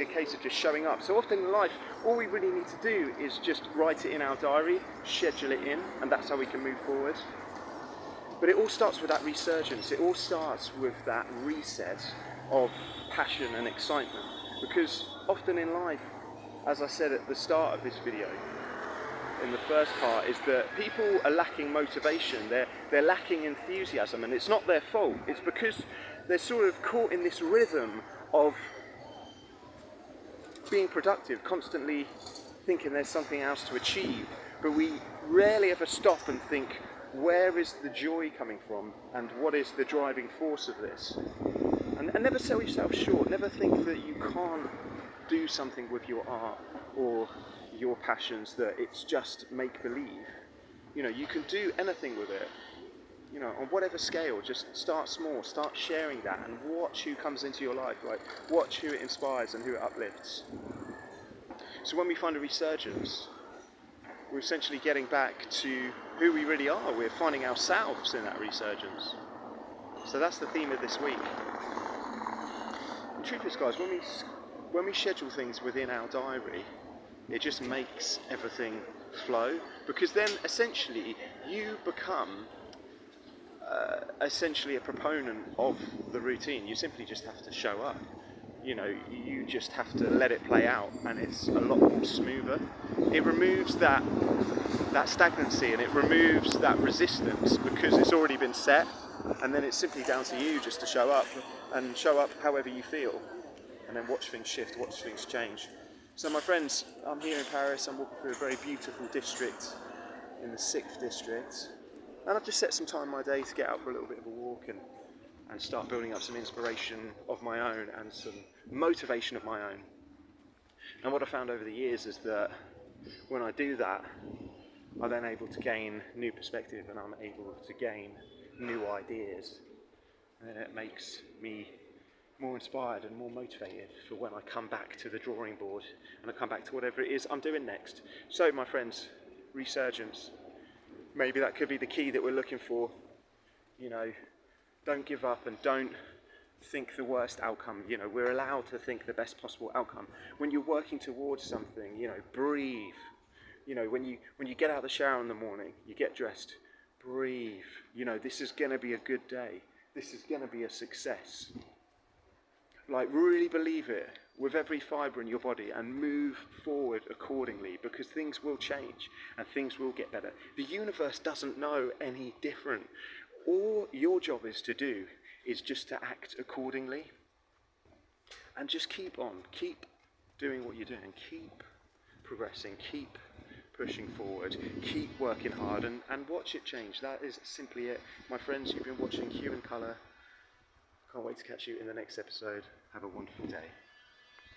a case of just showing up. So often in life, all we really need to do is just write it in our diary, schedule it in, and that's how we can move forward. But it all starts with that resurgence. It all starts with that reset of passion and excitement. Because often in life, as I said at the start of this video, in the first part, is that people are lacking motivation, they're lacking enthusiasm, and it's not their fault. It's because they're sort of caught in this rhythm of being productive, constantly thinking there's something else to achieve. But we rarely ever stop and think, where is the joy coming from, and what is the driving force of this? And never sell yourself short. Never think that you can't do something with your art or your passions, that it's just make-believe. You know, you can do anything with it. You know, on whatever scale, just start small, start sharing that, and watch who comes into your life, right? Watch who it inspires and who it uplifts. So when we find a resurgence, we're essentially getting back to who we really are. We're finding ourselves in that resurgence. So that's the theme of this week. The truth is, guys, when we schedule things within our diary, it just makes everything flow, because then essentially you become essentially a proponent of the routine. You simply just have to show up. You know, you just have to let it play out, and it's a lot more smoother. It removes that stagnancy, and it removes that resistance, because it's already been set, and then it's simply down to you just to show up, and show up however you feel, and then watch things shift, watch things change. So my friends, I'm here in Paris. I'm walking through a very beautiful district in the 6th district, and I've just set some time in my day to get out for a little bit of a walk and start building up some inspiration of my own and some motivation of my own. And what I found over the years is that when I do that, I'm then able to gain new perspective, and I'm able to gain new ideas, and it makes me more inspired and more motivated for when I come back to the drawing board and I come back to whatever it is I'm doing next. So my friends, resurgence, maybe that could be the key that we're looking for. You know, don't give up and don't think the worst outcome. You know, we're allowed to think the best possible outcome. When you're working towards something, you know, breathe. You know, when you get out of the shower in the morning, you get dressed, breathe. You know, this is going to be a good day. This is going to be a success. Like, really believe it with every fibre in your body and move forward accordingly, because things will change and things will get better. The universe doesn't know any different. All your job is to do is just to act accordingly, and just keep doing what you're doing, keep progressing, keep pushing forward, keep working hard, and watch it change. That is simply it. My friends, you've been watching Hue and Colour. Can't wait to catch you in the next episode. Have a wonderful day.